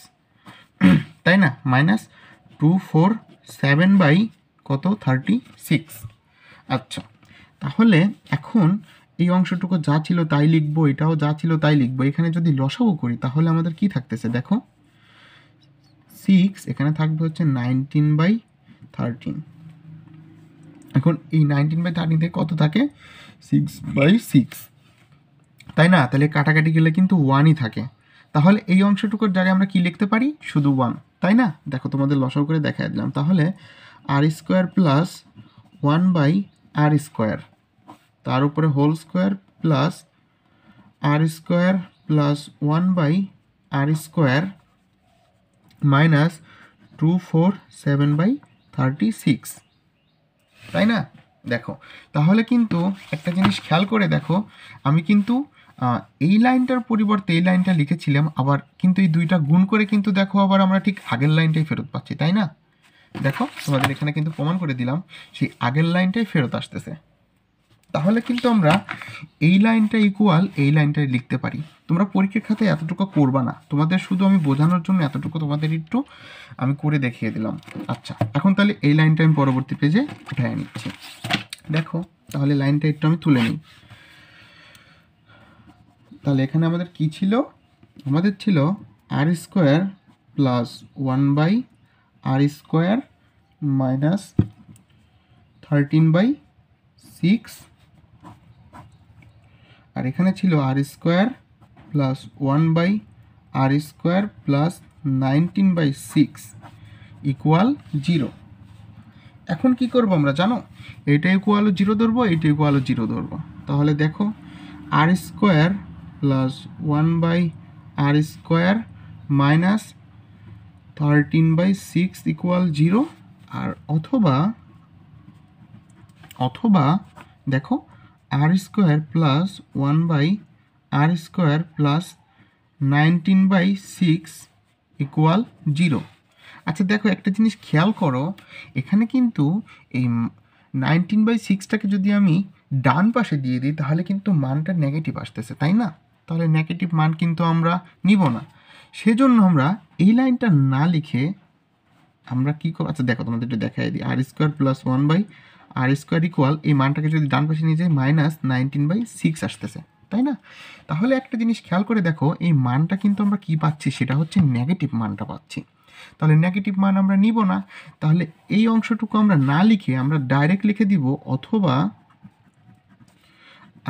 তাই না? -247 কত 36। আচ্ছা তাহলে এখন এই অংশটুকু যা ছিল তাই লিখবো, এটাও যা ছিল তাই লিখবো। এখানে যদি লসাগু করি তাহলে আমাদের কি থাকতেছে, দেখো 6, এখানে থাকবে হচ্ছে 19/13। এখন এই 19/13 থেকে কত থাকে, 6/6, তাই না? তাহলে কাটাকাটি গেলে কিন্তু 1ই থাকে। তাহলে এই অংশটুকুর জায়গায় আমরা কি লিখতে পারি, শুধু 1, তাই না? দেখো তোমাদের লসাগু করে দেখাই দিলাম। তাহলে আর স্কোয়ার প্লাস 1/r স্কোয়ার তার উপরে whole square plus r square plus 1/r square minus 247/36, তাই না? দেখো তাহলে কিন্তু একটা জিনিস খেয়াল করে দেখো, আমি কিন্তু এই লাইনটার পরিবর্তে এই লাইনটা লিখেছিলাম, আবার কিন্তু এই দুইটা গুণ করে কিন্তু দেখো আবার আমরা ঠিক আগের লাইনটাই ফেরত পাচ্ছি, তাই না? দেখো তোমাদের এখানে কিন্তু প্রমাণ করে দিলাম সেই আগের লাইনটাই ফেরত আসতেছে। তাহলে কিন্তু আমরা এই লাইনটা ইকুয়াল এই লাইনটাই লিখতে পারি। তোমরা পরীক্ষার খাতায় এতটুকু করবা না, তোমাদের শুধু আমি বোঝানোর জন্য এতটুকু তোমাদের একটু আমি করে দেখিয়ে দিলাম। আচ্ছা এখন তাহলে এই লাইনটা আমি পরবর্তী পেজে উঠায় নিচ্ছি। দেখো তাহলে লাইনটা একটু আমি তুলে নিই। তাহলে এখানে আমাদের কি ছিল, আমাদের ছিল r square plus 1/r square minus 13/6, আর এখানে ছিল r square plus 1/r square plus 19/6 equal 0। এখন কি করব আমরা জানো, এটা ইকুয়াল 0 ধরবো, এটা ইকুয়াল 0 ধরবো। তাহলে দেখো r square plus 1/r square minus 13/6 equal 0, আর অথবা দেখো r square plus 1/r square plus 19/6 equal 0। আচ্ছা দেখো একটা জিনিস খেয়াল করো, এখানে কিন্তু এই 19/6টাকে যদি আমি ডান পাশে দিয়ে দিই তাহলে কিন্তু মানটা নেগেটিভ আসতেছে, তাই না? তাহলে নেগেটিভ মান কিন্তু আমরা নিব না, সেজন্য আমরা এই লাইনটা না লিখে আমরা কী করব, আচ্ছা দেখো তোমাদের একটু দেখাই দিই, r square plus 1/r square equal এই মানটাকে যদি ডান পাশে নিয়ে যাই -19/6 আসতেছে, তাই না? তাহলে একটা জিনিস খেয়াল করে দেখো, এই মানটা কিন্তু আমরা কি পাচ্ছি, সেটা হচ্ছে নেগেটিভ মানটা পাচ্ছি। তাহলে নেগেটিভ মান আমরা নিব না, তাহলে এই অংশটুকু আমরা না লিখে আমরা ডাইরেক্ট লিখে দিব অথবা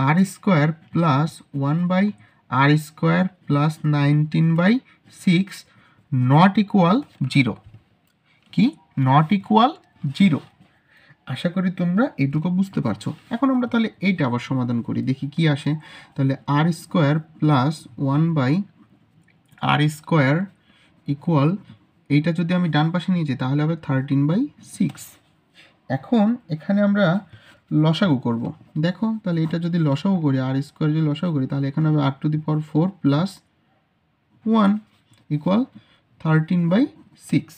r square plus 1/r square plus 19/6 not equal 0। কি নট ইকুয়াল 0? আশা করি তোমরা এইটুকু বুঝতে পারছো। এখন আমরা তাহলে এইটা আবার সমাধান করি, দেখি কি আসে। তাহলে আর স্কোয়ার প্লাস 1/r² ইকুয়াল, এইটা যদি আমি ডান পাশে নিয়ে যাই তাহলে হবে 13/6। এখন এখানে আমরা লসাগু করব। দেখো তাহলে এটা যদি লসাগু করি, r² যদি লসাগু করি তাহলে এখানে হবে r⁴ প্লাস 1 ইকুয়াল 13/6।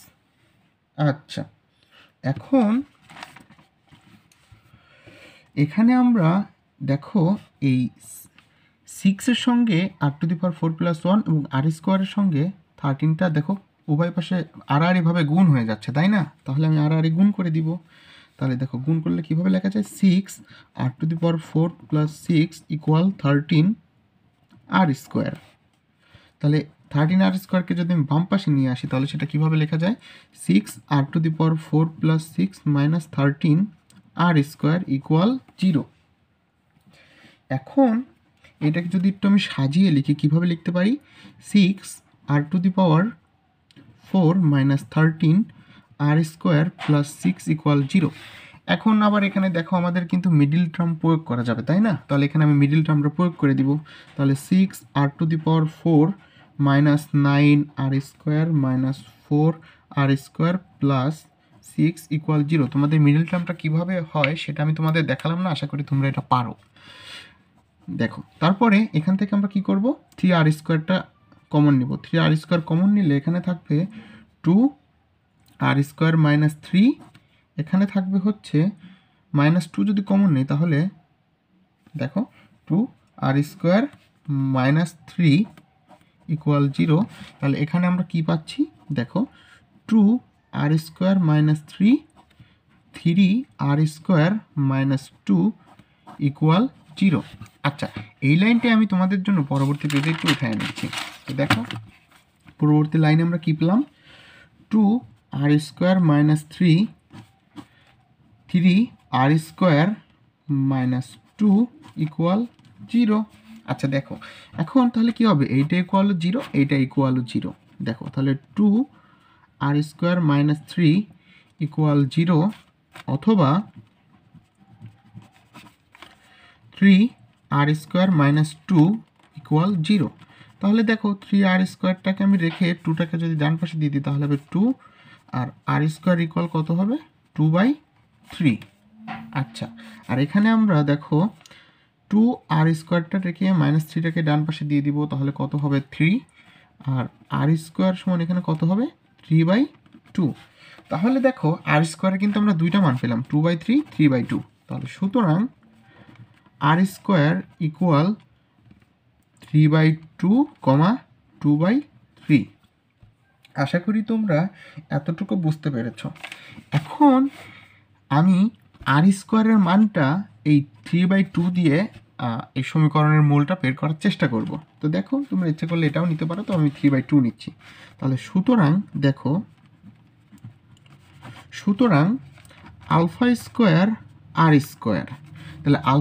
আচ্ছা, এখন এখানে আমরা দেখো এই 6-এর সঙ্গে r⁴ প্লাস 1 এবং r² সঙ্গে 13টা দেখো উভয় পাশে এভাবে গুণ হয়ে যাচ্ছে, তাই না? তাহলে আমি গুণ করে দিব। তাহলে দেখো গুণ করলে কীভাবে লেখা যায়, 6r⁴ প্লাস 6 ইকুয়াল 13r²। তাহলে 13r² যদি আমি বাম পাশে নিয়ে আসি তাহলে সেটা কীভাবে লেখা যায়, 6r⁴ plus 6 minus 13r² equal 0। এখন এটাকে যদি একটু আমি সাজিয়ে লিখি, কীভাবে লিখতে পারি, 6r⁴ minus 13r² plus 6 equal 0। এখন আবার এখানে দেখো আমাদের কিন্তু মিডিল টার্ম প্রয়োগ করা যাবে, তাই না? তাহলে এখানে আমি মিডিল টার্মটা প্রয়োগ করে দিব। তাহলে 6r⁴ minus 9r² minus 4r² plus 6 equal 0। তোমাদের মিডিল টার্মটা কীভাবে হয় সেটা আমি তোমাদের দেখালাম না, আশা করি তোমরা এটা পারো। দেখো তারপরে এখান থেকে আমরা কি করব, 3r² কমন নিব। 3r² কমন নিলে এখানে থাকবে 2r² মাইনাস 3, এখানে থাকবে হচ্ছে -2। যদি কমন নেই তাহলে দেখো 2r² মাইনাস 3 ইকুয়াল 0। তাহলে এখানে আমরা কি পাচ্ছি, দেখো 2r² minus 3, 3r² minus 2 equal 0। আচ্ছা, এই লাইনটি আমি তোমাদের জন্য পরবর্তী পেজে একটু উঠায় নিচ্ছি। তো দেখো পরবর্তী লাইনে আমরা কি পেলাম, 2r² minus 3, 3r² minus 2 equal 0। আচ্ছা দেখো এখন তাহলে কি হবে, এইটা ইকুয়াল 0, এইটা ইকুয়াল 0। দেখো তাহলে 2r² মাইনাস 3 ইকুয়াল 0 অথবা 3r² মাইনাস 2 ইকুয়াল 0। তাহলে দেখো 3r²টাকে আমি রেখে 2টাকে যদি ডান পাশে দিয়ে দিই তাহলে হবে 2, আর r² ইকুয়াল কত হবে, 2/3। আচ্ছা, আর এখানে আমরা দেখো 2r² রেখে -3টাকে ডান পাশে দিয়ে দিব তাহলে কত হবে, 3, আর r² সমান এখানে কত হবে, 3/2। তাহলে দেখো r² কিন্তু আমরা দুইটা মান পেলাম, 2/3, 3/2। তাহলে সুতরাং r² ইকুয়াল 3/2, 2/3। আশা করি তোমরা এতটুকু বুঝতে পেরেছ। এখন আমি r² মানটা এই 3/2 দিয়ে এই সমীকরণের মূলটা বের করার চেষ্টা করব। তো দেখো তোমরা ইচ্ছে করলে এটাও নিতে পারো, তো আমি 3/2 নিচ্ছি। তাহলে সুতরাং দেখো, সুতরাং α² r², তাহলে α²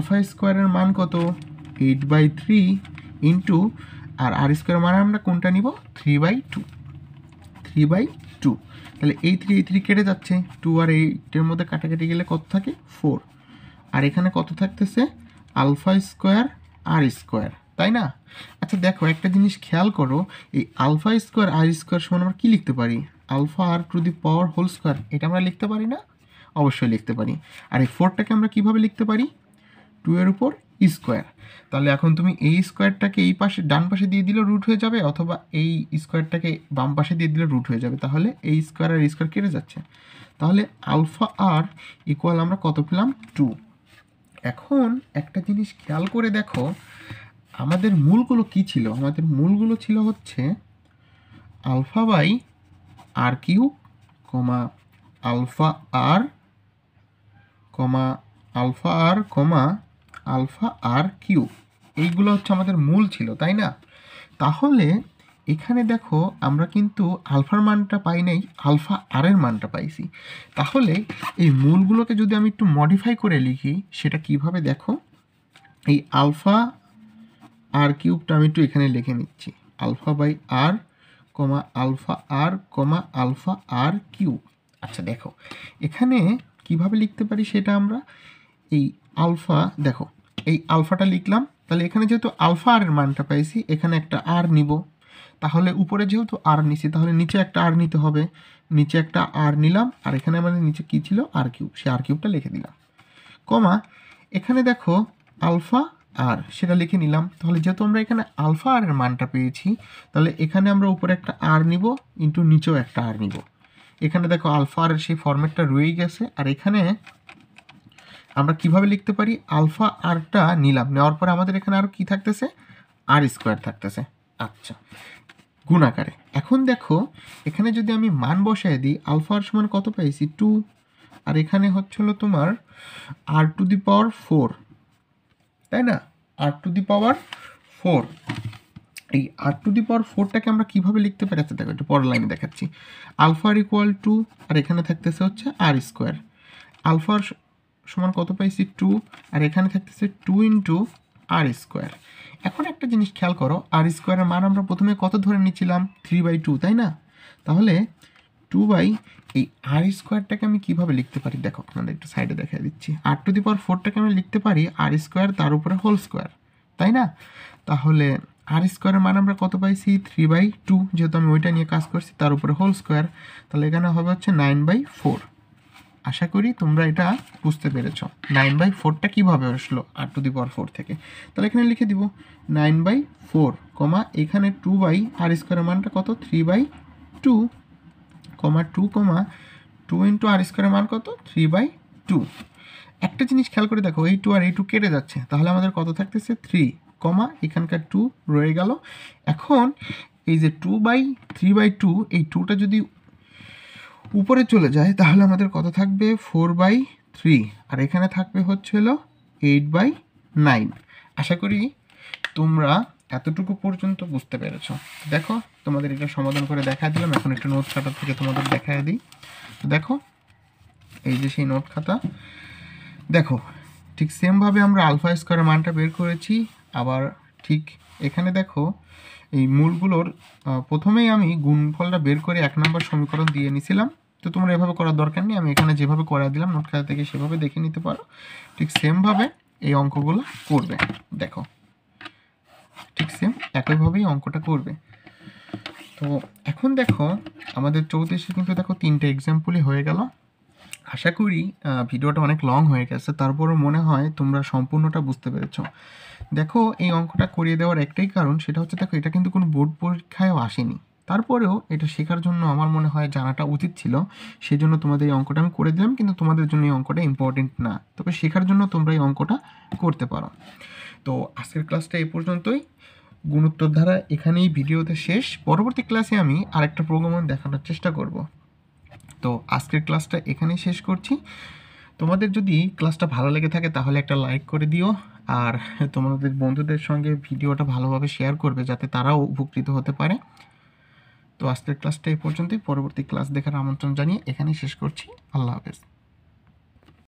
মান কত, 8/3 ইন্টু, আর r² মানে আমরা কোনটা নিব, 3/2। তাহলে এই 3 কেটে যাচ্ছে, 2 আর 8-এর মধ্যে কাটাকাটি গেলে কত থাকে, 4। আর এখানে কত থাকতেছে, α² r², তাই না? আচ্ছা দেখো একটা জিনিস খেয়াল করো, এই α² r² সমান আমরা কী লিখতে পারি, α r⁴, এটা আমরা লিখতে পারি না? অবশ্যই লিখতে পারি। আর এই 4টাকে আমরা কিভাবে লিখতে পারি, 2-এর উপর স্কোয়ার। তাহলে এখন তুমি এই স্কোয়ারটাকে এই পাশে ডান পাশে দিয়ে দিলে রুট হয়ে যাবে, অথবা এই স্কোয়ারটাকে বাম পাশে দিয়ে দিলে রুট হয়ে যাবে। তাহলে এই স্কোয়ার আর স্কোয়ার কেটে যাচ্ছে। তাহলে α ইকুয়াল আমরা কত পেলাম, 2। এখন একটা জিনিস খেয়াল করে দেখো, আমাদের মূলগুলো কি ছিল, আমাদের মূলগুলো ছিল হচ্ছে α/r³ α r, α r, এইগুলো হচ্ছে আমাদের মূল ছিল, তাই না? তাহলে এখানে দেখো আমরা কিন্তু আলফার মানটা পাই নাই, α/r মানটা পাইছি। তাহলে এই মূলগুলোকে যদি আমি একটু মডিফাই করে লিখি সেটা কিভাবে, দেখো এই α/r³ আমি একটু এখানে লিখে নিচ্ছি, α/r, α r, α r³। আচ্ছা দেখো এখানে কিভাবে লিখতে পারি সেটা আমরা এই আলফা, দেখো এই আলফাটা লিখলাম, তাহলে এখানে যেহেতু আলফা আর এর মানটা পাইছি, এখানে একটা আর নিব, তাহলে উপরে যেহেতু আর নিছি তাহলে নিচে একটা আর নিতে হবে, নিচে একটা আর নিলাম, আর এখানে আমাদের নিচে কী ছিল আর কিউব, সে আর কিউবটা লিখে দিলাম, কমা এখানে দেখো আলফা আর সেটা লিখে নিলাম। তাহলে যেহেতু আমরা এখানে আলফা আর এর মানটা পেয়েছি, তাহলে এখানে আমরা উপরে একটা আর নিব, ইন্টু নিচেও একটা আর নিব। এখানে দেখো আলফা আর সেই ফরম্যাটটা রয়েই গেছে। আর এখানে আমরা কিভাবে লিখতে পারি, আলফা আরটা নিলাম, নেওয়ার পরে আমাদের এখানে আরও কি থাকতেছে, আর স্কোয়ার থাকতেছে। আচ্ছা, গুণাকারে। এখন দেখো এখানে যদি আমি মান বসায় দিই, আলফা আর সমান কত পাইছি 2, আর এখানে হচ্ছিল তোমার r⁴, তাই না, r⁴। এই r⁴টাকে আমরা কিভাবে লিখতে পারি, আচ্ছা দেখো একটু পরের লাইনে দেখাচ্ছি। আলফা আর ইকুয়াল টু, আর এখানে থাকতেছে হচ্ছে আর স্কোয়ার, আলফার সমান কত পাইছি 2, আর এখানে থাকতেছে 2 ইন্টু আর স্কোয়ার। এখন একটা জিনিস খেয়াল করো, আর স্কোয়ারের মান আমরা প্রথমে কত ধরে নিয়েছিলাম 3/2, তাই না, তাহলে 2 বাই এই আর স্কোয়ারটাকে আমি কিভাবে লিখতে পারি, দেখো আপনাদের একটু সাইডে দেখা দিচ্ছি। r⁴টাকে আমি লিখতে পারি আর স্কোয়ার তার উপরে হোল স্কোয়ার, তাই না, তাহলে আর স্কোয়ারের মান আমরা কত পাইছি 3/2, যেহেতু আমি ওইটা নিয়ে কাজ করছি, তার উপরে হোল স্কোয়ার, তাহলে এখানে হবে হচ্ছে 9/4। আশা করি তোমরা এটা বুঝতে পেরেছ। 9/4টা কীভাবে আসলো r⁴ থেকে, তাহলে এখানে লিখে দিব 9/4, কমা এখানে 2 বাই আর স্কোয়ারের মানটা কত 3/2, কমা 2 ইন্টু আর স্কোয়ারের মান কত 3/2। একটা জিনিস খেয়াল করে দেখো, এই 2 আর এই 2 কেটে যাচ্ছে, তাহলে আমাদের কত থাকতেছে 3, কমা এখানকার 2 রয়ে গেল। এখন এই যে 2/3/2, এই 2টা যদি উপরে চলে যায় তাহলে আমাদের কত থাকবে 4/3, আর এখানে থাকবে হচ্ছিল 8/9। আশা করি তোমরা এতটুকু পর্যন্ত বুঝতে পেরেছ। দেখো তোমাদের এটা সমাধান করে দেখা দিলাম, এখন একটা নোট খাতা থেকে তোমাদের দেখায় দিই। দেখো এই যে সেই নোট খাতা, দেখো ঠিক সেমভাবে আমরা আলফা স্কোয়ারের মানটা বের করেছি। আবার ঠিক এখানে দেখো এই মূলগুলোর প্রথমেই আমি গুণফলটা বের করে 1 নম্বর সমীকরণ দিয়ে নিছিলাম। তো তোমরা এভাবে করার দরকার নেই, আমি এখানে যেভাবে করে দিলাম নোট খাতা থেকে সেভাবে দেখে নিতে পারো। ঠিক সেমভাবে এই অঙ্কগুলো করবে, দেখো ঠিক সেম একইভাবেই অঙ্কটা করবে। তো এখন দেখো আমাদের 34 কিন্তু দেখো 3টে এক্সাম্পলই হয়ে গেল। আশা করি ভিডিওটা অনেক লং হয়ে গেছে, তারপরও মনে হয় তোমরা সম্পূর্ণটা বুঝতে পেরেছ। দেখো এই অঙ্কটা করিয়ে দেওয়ার একটাই কারণ, সেটা হচ্ছে দেখো এটা কিন্তু কোনো বোর্ড পরীক্ষায়ও আসেনি, তারপরেও এটা শেখার জন্য আমার মনে হয় জানাটা উচিত ছিল, সেই জন্য তোমাদের এই অঙ্কটা আমি করে দিলাম। কিন্তু তোমাদের জন্য এই অঙ্কটা ইম্পর্টেন্ট না, তবে শেখার জন্য তোমরা এই অঙ্কটা করতে পারো। তো আজকের ক্লাসটা এই পর্যন্তই, গুণোত্তর ধারা এখানেই ভিডিওতে শেষ। পরবর্তী ক্লাসে আমি আরেকটা প্রোগ্রাম দেখানোর চেষ্টা করব। তো আজকের ক্লাসটা এখানেই শেষ করছি। তোমাদের যদি ক্লাসটা ভালো লেগে থাকে তাহলে একটা লাইক করে দিও, আর তোমাদের বন্ধুদের সঙ্গে ভিডিওটা ভালোভাবে শেয়ার করবে যাতে তারাও উপকৃত হতে পারে। তো আজকের ক্লাসটা এই পর্যন্তই, পরবর্তী ক্লাস দেখার আমন্ত্রণ জানিয়ে এখানেই শেষ করছি। আল্লাহ হাফেজ।